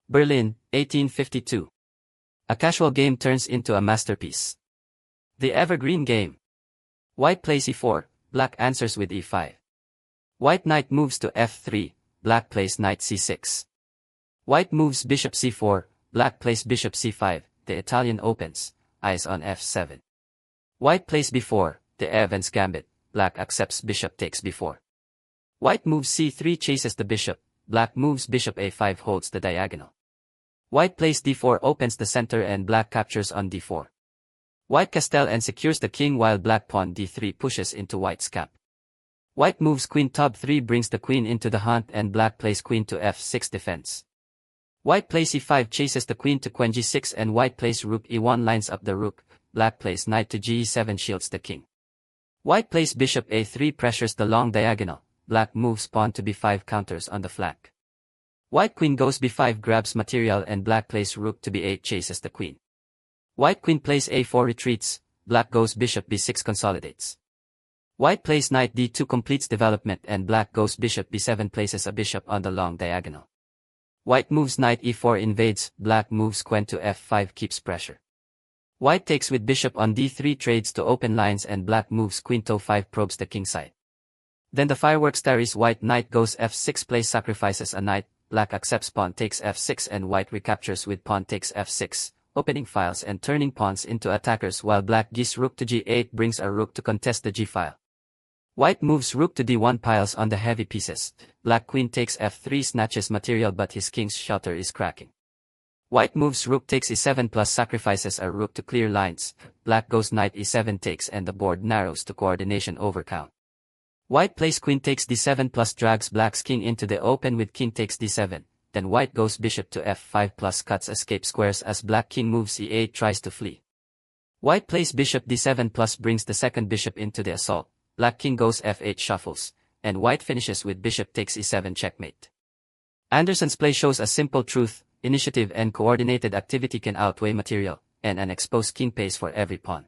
Berlin, 1852. A casual game turns into a masterpiece. The Evergreen Game. White plays e4, black answers with e5. White knight moves to f3, black plays knight c6. White moves bishop c4, black plays bishop c5, the Italian opens, eyes on f7. White plays b4, the Evans Gambit, black accepts bishop takes b4. White moves c3 chases the bishop, black moves bishop a5 holds the diagonal. White plays d4 opens the center and black captures on d4. White castle and secures the king while black pawn d3 pushes into white's cap. White moves queen top3 brings the queen into the hunt and black plays queen to f6 defense. White plays e5 chases the queen to queen g6 and white plays rook e1 lines up the rook, black plays knight to g7 shields the king. White plays bishop a3 pressures the long diagonal, black moves pawn to b5 counters on the flank. White queen goes b5 grabs material and black plays rook to b8 chases the queen. White queen plays a4 retreats, black goes bishop b6 consolidates. White plays knight d2 completes development and black goes bishop b7 places a bishop on the long diagonal. White moves knight e4 invades, black moves queen to f5 keeps pressure. White takes with bishop on d3 trades to open lines and black moves queen to 5 probes the king side. Then the fireworks tarries, white knight goes f6 plays sacrifices a knight, black accepts pawn takes f6 and white recaptures with pawn takes f6, opening files and turning pawns into attackers while black gives rook to g8 brings a rook to contest the g-file. White moves rook to d1 piles on the heavy pieces, black queen takes f3 snatches material but his king's shutter is cracking. White moves rook takes e7 plus sacrifices a rook to clear lines, black goes knight e7 takes and the board narrows to coordination over count. White plays queen takes d7 plus drags black's king into the open with king takes d7, then white goes bishop to f5 plus cuts escape squares as black king moves e8 tries to flee. White plays bishop d7 plus brings the second bishop into the assault, black king goes f8 shuffles, and white finishes with bishop takes e7 checkmate. Anderssen's play shows a simple truth, initiative and coordinated activity can outweigh material, and an exposed king pays for every pawn.